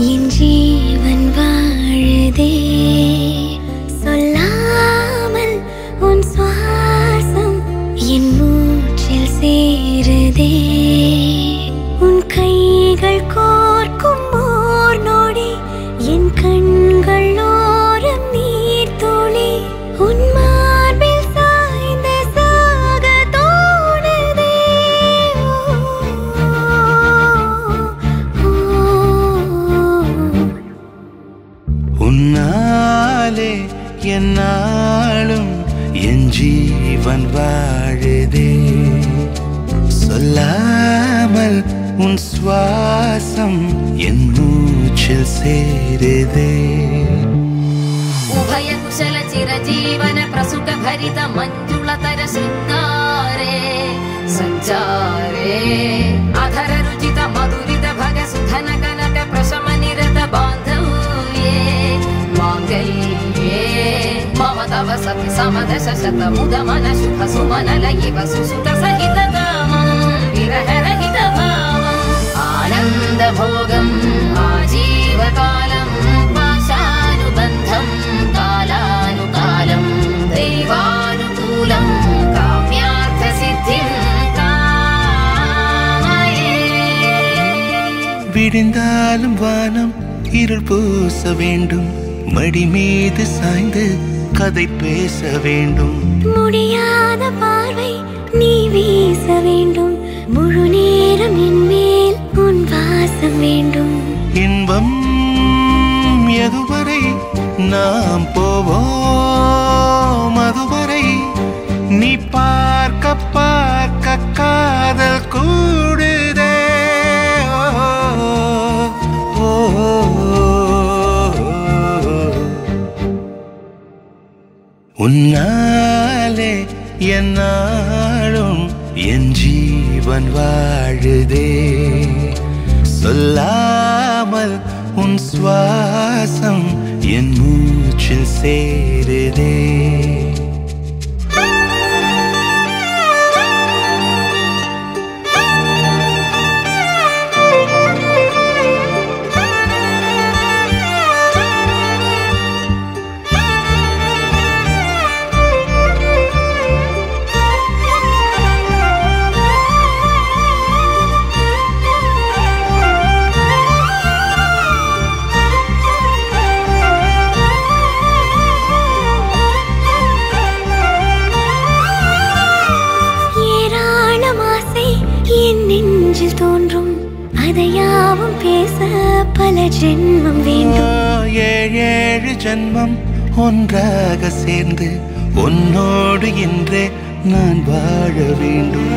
என் ஜீவன் வாழுதே சொல்லாமல் உன் சுவாசம் என் மூச்சில் சேருதே உன் கைகள் கோர்க்கும் ஓர் நொடி என் கண்கள் ஓரம் நீர் துளி உன் மார்பில் சாய்ந்த சாக தோணுதே உன்னாலே என்னாலும் என் ஜீவன் வாழுதே சொல்லாமல் உன் சுவாசம் என் மூச்சில் சேருதே उभय कुशल चिरजीवन प्रसुख भरित मंजुलतर शृंगारे संचारे अधर रुचित मधुरित भग सुधन कनक प्रशम निरत बांधव्ये मांगल्ये मम तव सति समदश शत मुद मन शुभ सुमन लयिव सुसुत सहित कामं विरह रहित भावं आनंद भोगं आजीवकालं पाशानुबन्धं कालानुकालं दैवानुकूलं काम्यार्थ सिद्धिं कामये விடிந்தாலும் வானம் இருள் பூச வேண்டும் மடி மீது சாய்ந்து கதை பேச வேண்டும் முடியாத பார்வை நீ வீச வேண்டும் முழு நேரம் என் மேல் உன் வாசம் வேண்டும் இன்பம் எதுவரை நாம் போவோம் அதுவரை நீ பார்க்க பார்க்க காதல் கூடுதே ஓ, ஓ, உன்னாலே என்னாலும் என் ஜீவன் வாழுதே சொல்லாமல் உன் சுவாசம் என் மூச்சில் சேருதே நெஞ்சில் தோன்றும் அதையாவும் பேச பல ஜென்மம் வேண்டும் ஏழு ஜென்மம் ஒன்றாக சேர்ந்து உன்னோடு இன்றே நான் வாழ வேண்டும்